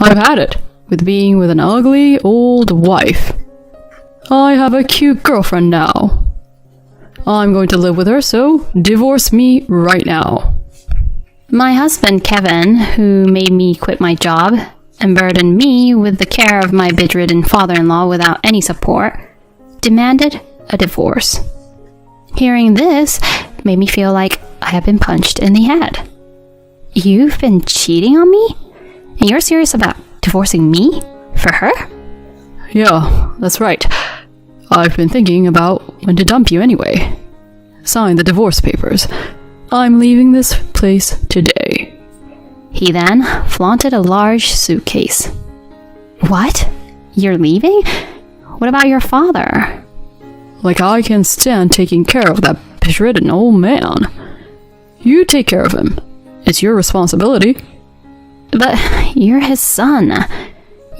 I've had it with being with an ugly old wife. I have a cute girlfriend now. I'm going to live with her, so divorce me right now. My husband, Kevin, who made me quit my job and burdened me with the care of my bedridden father-in-law without any support, demanded a divorce. Hearing this made me feel like I had been punched in the head. You've been cheating on me? And you're serious about divorcing me for her? Yeah, that's right. I've been thinking about when to dump you anyway. Sign the divorce papers. I'm leaving this place today. He then flaunted a large suitcase. What? You're leaving? What about your father? Like I can stand taking care of that bedridden old man. You take care of him. It's your responsibility. But you're his son.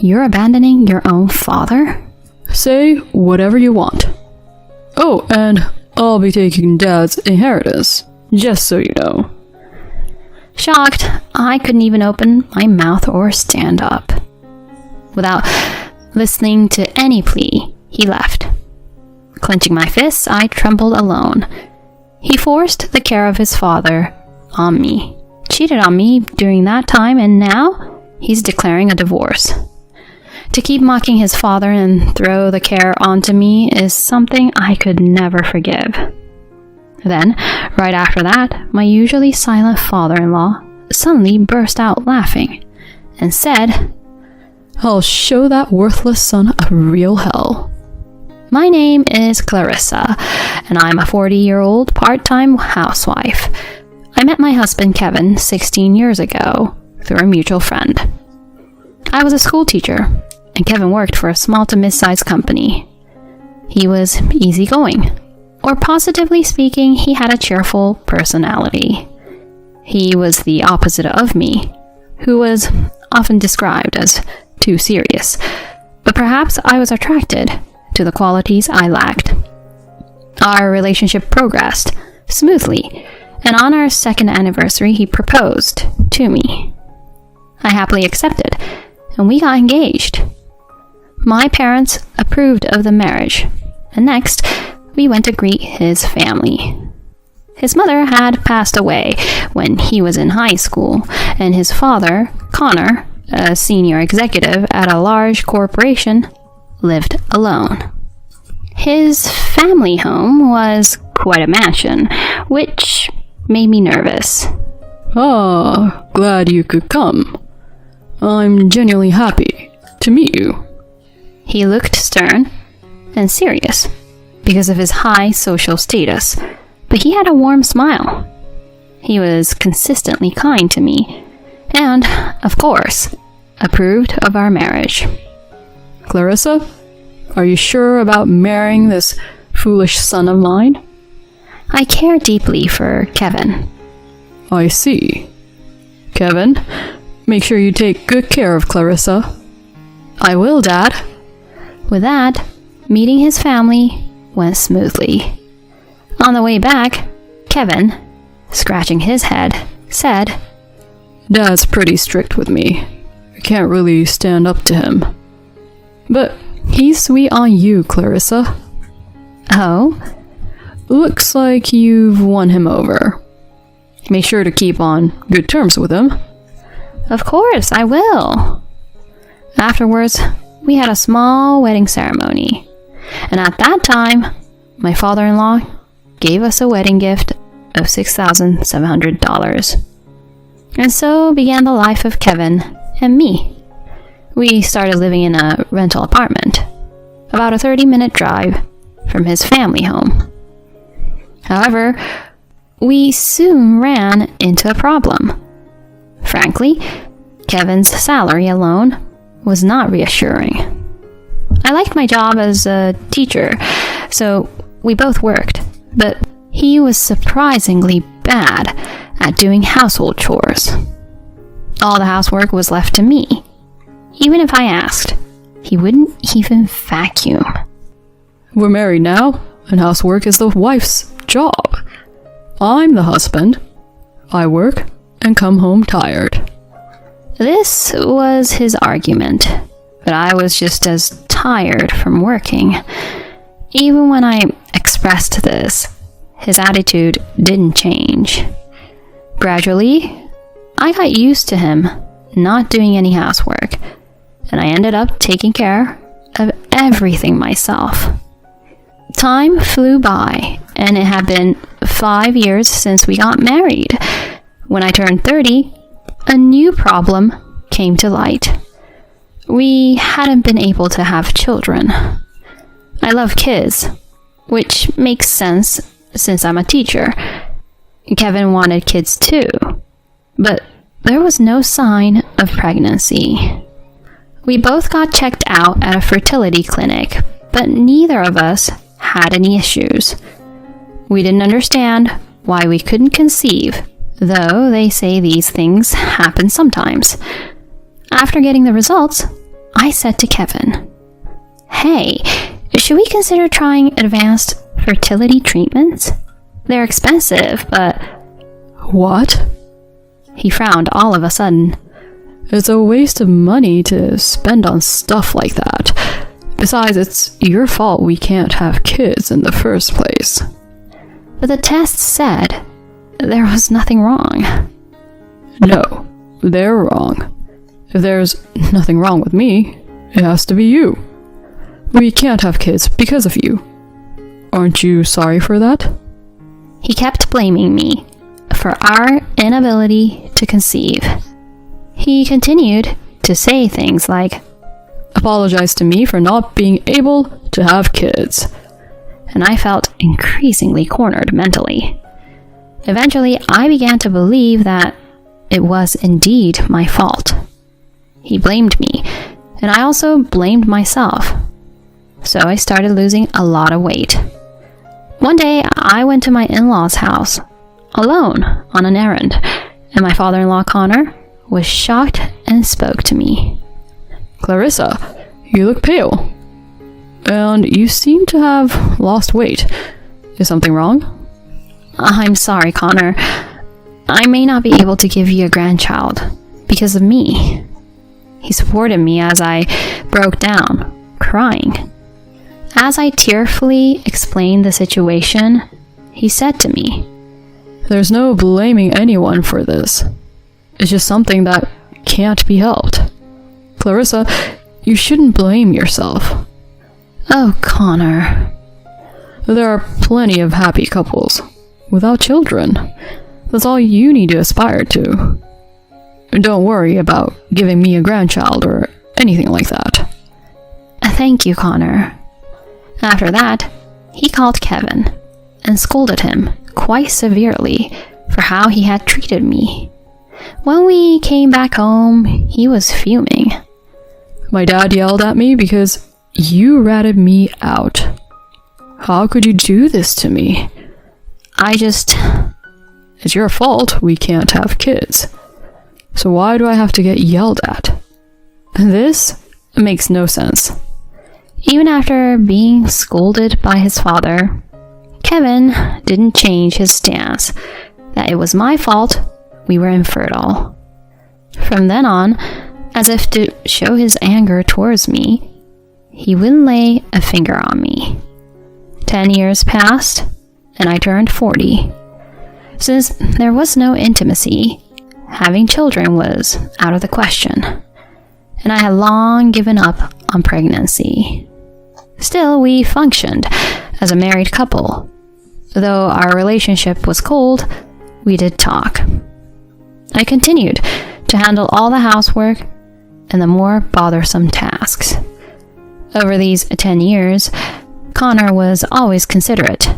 You're abandoning your own father? Say whatever you want. Oh, and I'll be taking Dad's inheritance, just so you know. Shocked, I couldn't even open my mouth or stand up. Without listening to any plea, he left. Clenching my fists, I trembled alone. He forced the care of his father on me, cheated on me during that time, and now he's declaring a divorce. To keep mocking his father and throw the care onto me is something I could never forgive. Then, right after that, my usually silent father-in-law suddenly burst out laughing and said, I'll show that worthless son a real hell. My name is Clarissa, and I'm a 40-year-old part-time housewife. I met my husband Kevin 16 years ago through a mutual friend. I was a school teacher, and Kevin worked for a small to mid-sized company. He was easygoing, or positively speaking, he had a cheerful personality. He was the opposite of me, who was often described as too serious, but perhaps I was attracted to the qualities I lacked. Our relationship progressed smoothly, and on our second anniversary, he proposed to me. I happily accepted, and we got engaged. My parents approved of the marriage, and next, we went to greet his family. His mother had passed away when he was in high school, and his father, Connor, a senior executive at a large corporation, lived alone. His family home was quite a mansion, which made me nervous. Ah, glad you could come. I'm genuinely happy to meet you. He looked stern and serious because of his high social status, but he had a warm smile. He was consistently kind to me, and, of course, approved of our marriage. Clarissa, are you sure about marrying this foolish son of mine? I care deeply for Kevin. I see. Kevin, make sure you take good care of Clarissa. I will, Dad. With that, meeting his family went smoothly. On the way back, Kevin, scratching his head, said, Dad's pretty strict with me. I can't really stand up to him. But he's sweet on you, Clarissa. Oh? Looks like you've won him over. Make sure to keep on good terms with him. Of course, I will. Afterwards, we had a small wedding ceremony, and at that time, my father-in-law gave us a wedding gift of $6,700. And so began the life of Kevin and me. We started living in a rental apartment, about a 30-minute drive from his family home. However, we soon ran into a problem. Frankly, Kevin's salary alone was not reassuring. I liked my job as a teacher, so we both worked, but he was surprisingly bad at doing household chores. All the housework was left to me. Even if I asked, he wouldn't even vacuum. We're married now, and housework is the wife's job. I'm the husband. I work and come home tired. This was his argument, but I was just as tired from working. Even when I expressed this, his attitude didn't change. Gradually, I got used to him not doing any housework, and I ended up taking care of everything myself. Time flew by, and it had been 5 years since we got married. When I turned 30, a new problem came to light. We hadn't been able to have children. I love kids, which makes sense since I'm a teacher. Kevin wanted kids too, but there was no sign of pregnancy. We both got checked out at a fertility clinic, but neither of us had any issues. We didn't understand why we couldn't conceive, though they say these things happen sometimes. After getting the results, I said to Kevin, "Hey, should we consider trying advanced fertility treatments? They're expensive, but..." What? He frowned all of a sudden. It's a waste of money to spend on stuff like that. Besides, it's your fault we can't have kids in the first place. But the test said there was nothing wrong. No, they're wrong. If there's nothing wrong with me, it has to be you. We can't have kids because of you. Aren't you sorry for that? He kept blaming me for our inability to conceive. He continued to say things like, "Apologize to me for not being able to have kids." And I felt increasingly cornered mentally. Eventually, I began to believe that it was indeed my fault. He blamed me, and I also blamed myself. So I started losing a lot of weight. One day, I went to my in-laws' house, alone, on an errand, and my father-in-law, Connor, was shocked and spoke to me. "Clarissa, you look pale. And you seem to have lost weight. Is something wrong?" "I'm sorry, Connor. I may not be able to give you a grandchild because of me." He supported me as I broke down, crying. As I tearfully explained the situation, he said to me, "There's no blaming anyone for this. It's just something that can't be helped. Clarissa, you shouldn't blame yourself." "Oh, Connor." There are plenty of happy couples without children. That's all you need to aspire to. Don't worry about giving me a grandchild or anything like that. "Thank you, Connor." After that, he called Kevin and scolded him quite severely for how he had treated me. When we came back home, he was fuming. "My dad yelled at me because you ratted me out. How could you do this to me?" It's your fault we can't have kids. So why do I have to get yelled at? This makes no sense. Even after being scolded by his father, Kevin didn't change his stance that it was my fault we were infertile. From then on, as if to show his anger towards me, he wouldn't lay a finger on me. 10 years passed, and I turned 40. Since there was no intimacy, having children was out of the question, and I had long given up on pregnancy. Still, we functioned as a married couple. Though our relationship was cold, we did talk. I continued to handle all the housework and the more bothersome tasks. Over these 10 years, Connor was always considerate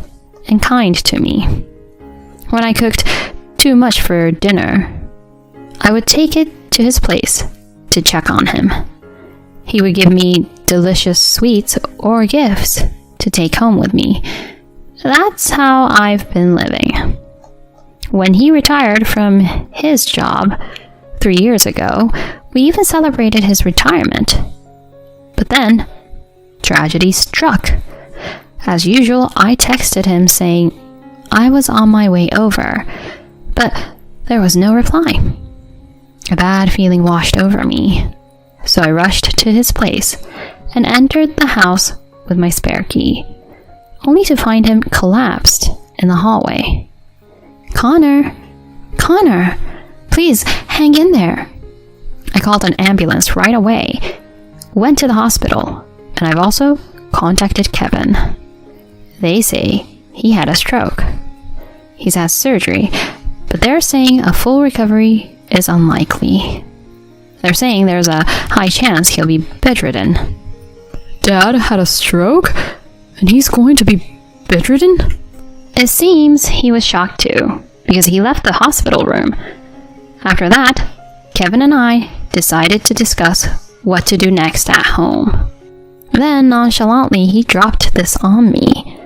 and kind to me. When I cooked too much for dinner, I would take it to his place to check on him. He would give me delicious sweets or gifts to take home with me. That's how I've been living. When he retired from his job 3 years ago, we even celebrated his retirement. But then, tragedy struck. As usual, I texted him saying I was on my way over, but there was no reply. A bad feeling washed over me, so I rushed to his place and entered the house with my spare key, only to find him collapsed in the hallway. Connor, please hang in there. I called an ambulance right away, went to the hospital, and I've also contacted Kevin. They say he had a stroke. He's had surgery, but they're saying a full recovery is unlikely. They're saying there's a high chance he'll be bedridden. Dad had a stroke? And he's going to be bedridden? It seems he was shocked too, because he left the hospital room. After that, Kevin and I decided to discuss what to do next at home. Then, nonchalantly, he dropped this on me.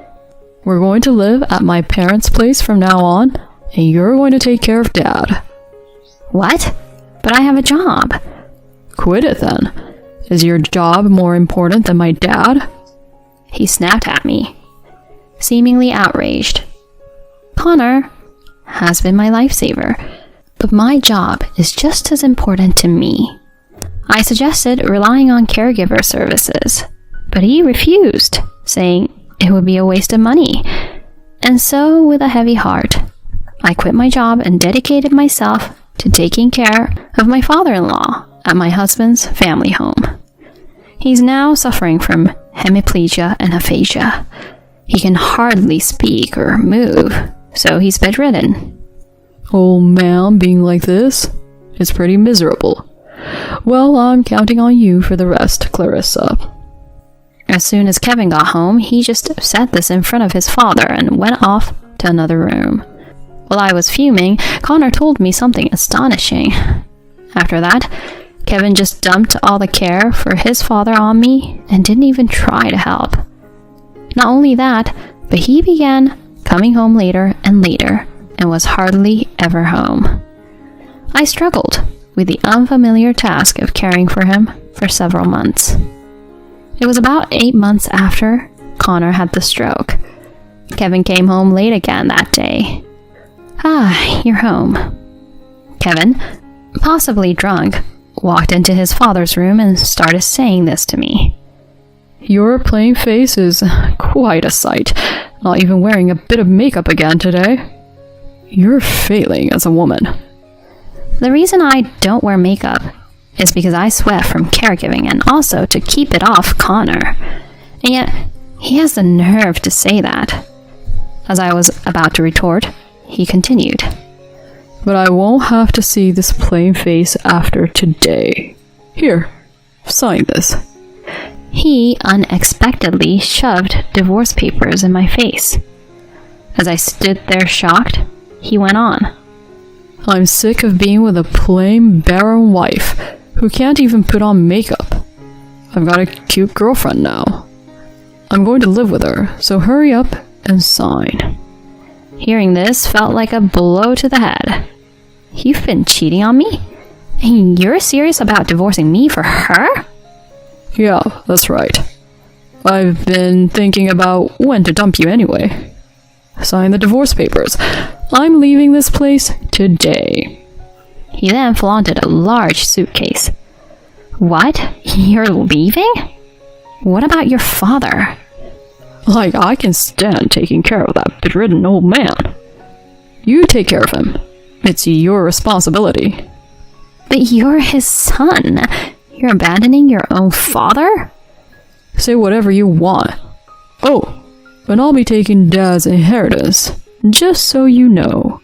We're going to live at my parents' place from now on, and you're going to take care of Dad. What? But I have a job. Quit it then. Is your job more important than my dad? He snapped at me, seemingly outraged. Connor has been my lifesaver, but my job is just as important to me. I suggested relying on caregiver services, but he refused, saying it would be a waste of money. And so, with a heavy heart, I quit my job and dedicated myself to taking care of my father-in-law at my husband's family home. He's now suffering from hemiplegia and aphasia. He can hardly speak or move, so he's bedridden. Old man being like this is pretty miserable. Well, I'm counting on you for the rest, Clarissa. As soon as Kevin got home, he just said this in front of his father and went off to another room. While I was fuming, Connor told me something astonishing. After that, Kevin just dumped all the care for his father on me and didn't even try to help. Not only that, but he began coming home later and later and was hardly ever home. I struggled with the unfamiliar task of caring for him for several months. It was about 8 months after Connor had the stroke. Kevin came home late again that day. "Ah, you're home." Kevin, possibly drunk, walked into his father's room and started saying this to me. Your plain face is quite a sight, not even wearing a bit of makeup again today. You're failing as a woman. The reason I don't wear makeup is because I sweat from caregiving and also to keep it off Connor. And yet, he has the nerve to say that. As I was about to retort, he continued. But I won't have to see this plain face after today. Here, sign this. He unexpectedly shoved divorce papers in my face. As I stood there shocked, he went on. I'm sick of being with a plain, barren wife who can't even put on makeup. I've got a cute girlfriend now. I'm going to live with her, so hurry up and sign. Hearing this felt like a blow to the head. You've been cheating on me? And you're serious about divorcing me for her? Yeah, that's right. I've been thinking about when to dump you anyway. Sign the divorce papers. I'm leaving this place today. He then flaunted a large suitcase. What? You're leaving? What about your father? Like, I can stand taking care of that bedridden old man. You take care of him. It's your responsibility. But you're his son. You're abandoning your own father? Say whatever you want. Oh, but I'll be taking Dad's inheritance, just so you know.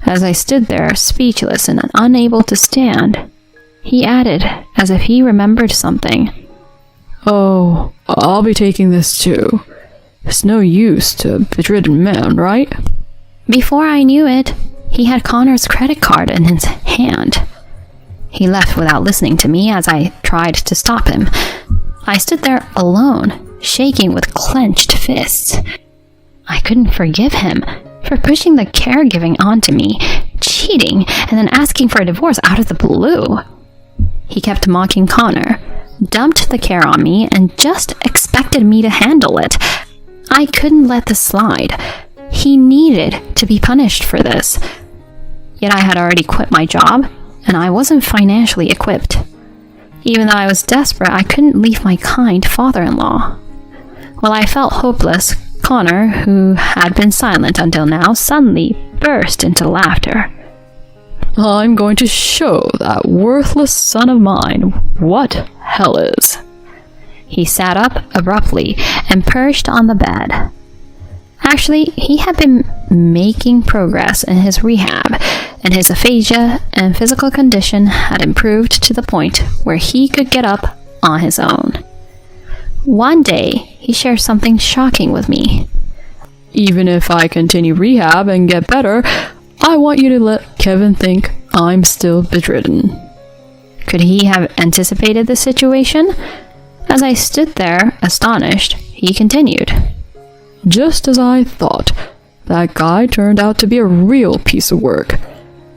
As I stood there, speechless and unable to stand, he added, as if he remembered something. Oh, I'll be taking this too. It's no use to a bedridden man, right? Before I knew it, he had Connor's credit card in his hand. He left without listening to me as I tried to stop him. I stood there alone, shaking with clenched fists. I couldn't forgive him for pushing the caregiving onto me, cheating, and then asking for a divorce out of the blue. He kept mocking Connor, dumped the care on me, and just expected me to handle it. I couldn't let this slide. He needed to be punished for this. Yet I had already quit my job, and I wasn't financially equipped. Even though I was desperate, I couldn't leave my kind father-in-law. While I felt hopeless, Connor, who had been silent until now, suddenly burst into laughter. I'm going to show that worthless son of mine what hell is. He sat up abruptly and perched on the bed. Actually, he had been making progress in his rehab, and his aphasia and physical condition had improved to the point where he could get up on his own. One day, he shared something shocking with me. Even if I continue rehab and get better, I want you to let Kevin think I'm still bedridden. Could he have anticipated the situation? As I stood there, astonished, he continued. Just as I thought. That guy turned out to be a real piece of work.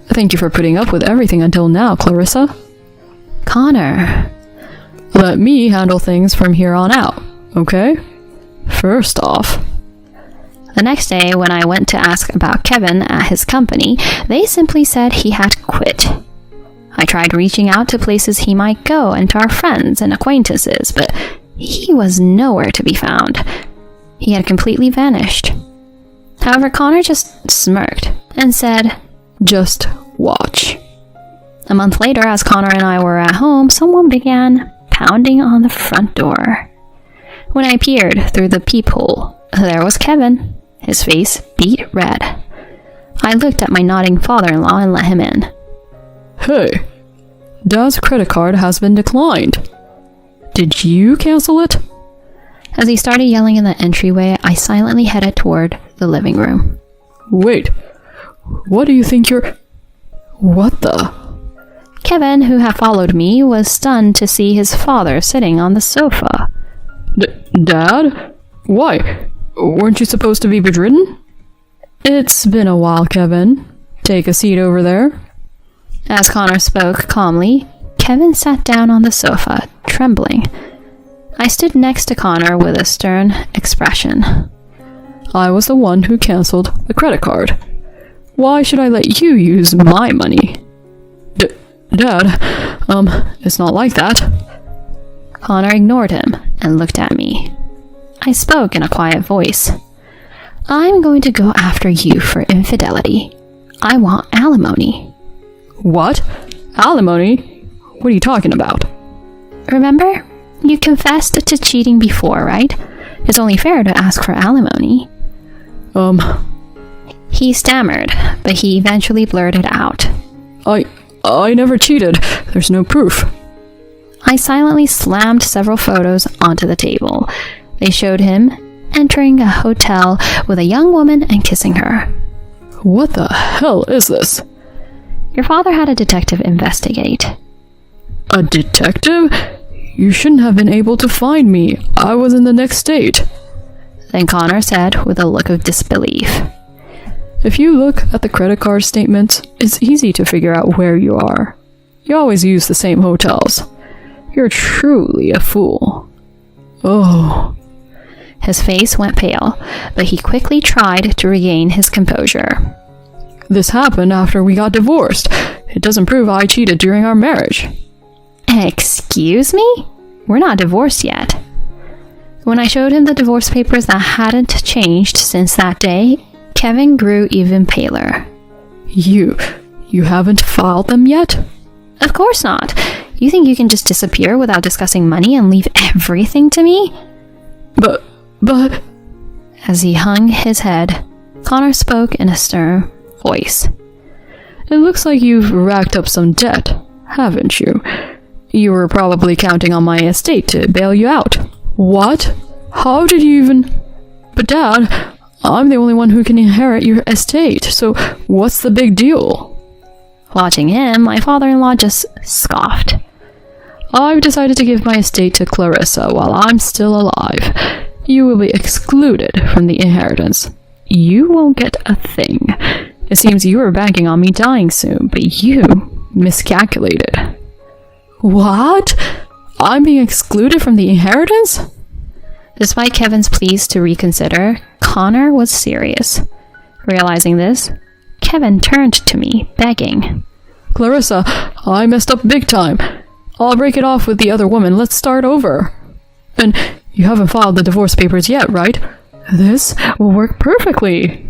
Thank you for putting up with everything until now, Clarissa. Connor. Let me handle things from here on out, okay? First off, The next day, when I went to ask about Kevin at his company, they simply said he had quit. I tried reaching out to places he might go and to our friends and acquaintances, but he was nowhere to be found. He had completely vanished. However, Connor just smirked and said, just watch. A month later, as Connor and I were at home, someone began pounding on the front door. When I peered through the peephole, there was Kevin, his face beet red. I looked at my nodding father-in-law and let him in. Hey, Dad's credit card has been declined. Did you cancel it? As he started yelling in the entryway, I silently headed toward the living room. Wait, what do you think you're... What the... Kevin, who had followed me, was stunned to see his father sitting on the sofa. Dad? Why? Weren't you supposed to be bedridden? It's been a while, Kevin. Take a seat over there. As Connor spoke calmly, Kevin sat down on the sofa, trembling. I stood next to Connor with a stern expression. I was the one who canceled the credit card. Why should I let you use my money? Dad, it's not like that. Connor ignored him and looked at me. I spoke in a quiet voice. I'm going to go after you for infidelity. I want alimony. What? Alimony? What are you talking about? Remember? You confessed to cheating before, right? It's only fair to ask for alimony. He stammered, but he eventually blurted out. I never cheated. There's no proof. I silently slammed several photos onto the table. They showed him entering a hotel with a young woman and kissing her. What the hell is this? Your father had a detective investigate. A detective? You shouldn't have been able to find me. I was in the next state. Then Connor said with a look of disbelief. If you look at the credit card statements, it's easy to figure out where you are. You always use the same hotels. You're truly a fool. Oh. His face went pale, but he quickly tried to regain his composure. This happened after we got divorced. It doesn't prove I cheated during our marriage. Excuse me? We're not divorced yet. When I showed him the divorce papers that hadn't changed since that day, Kevin grew even paler. You haven't filed them yet? Of course not. You think you can just disappear without discussing money and leave everything to me? But... As he hung his head, Connor spoke in a stern voice. It looks like you've racked up some debt, haven't you? You were probably counting on my estate to bail you out. What? How did you even... But Dad, I'm the only one who can inherit your estate, so what's the big deal? Watching him, my father-in-law just scoffed. I've decided to give my estate to Clarissa while I'm still alive. You will be excluded from the inheritance. You won't get a thing. It seems you were banking on me dying soon, but you miscalculated. What? I'm being excluded from the inheritance? Despite Kevin's pleas to reconsider, Connor was serious. Realizing this, Kevin turned to me, begging. Clarissa, I messed up big time. I'll break it off with the other woman. Let's start over. And you haven't filed the divorce papers yet, right? This will work perfectly.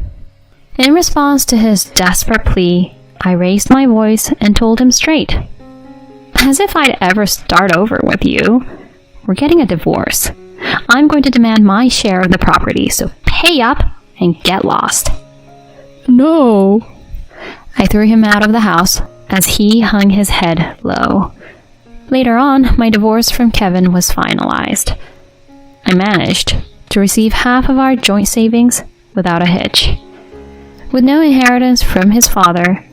In response to his desperate plea, I raised my voice and told him straight. As if I'd ever start over with you. We're getting a divorce. I'm going to demand my share of the property, so pay up and get lost. No. I threw him out of the house as he hung his head low. Later on, my divorce from Kevin was finalized. I managed to receive half of our joint savings without a hitch. With no inheritance from his father,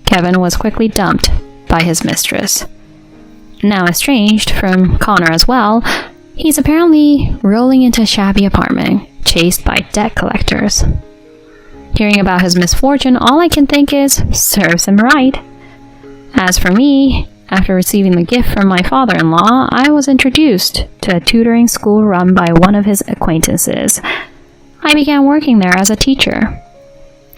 Kevin was quickly dumped by his mistress. Now estranged from Connor as well, he's apparently rolling into a shabby apartment, chased by debt collectors. Hearing about his misfortune, all I can think is, serves him right. As for me, after receiving the gift from my father-in-law, I was introduced to a tutoring school run by one of his acquaintances. I began working there as a teacher.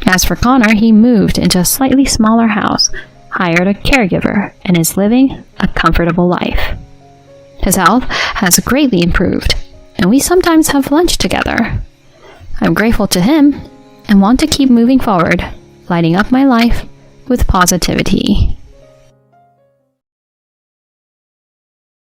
As for Connor, he moved into a slightly smaller house, hired a caregiver, and is living a comfortable life. His health has greatly improved, and we sometimes have lunch together. I'm grateful to him and want to keep moving forward, lighting up my life with positivity.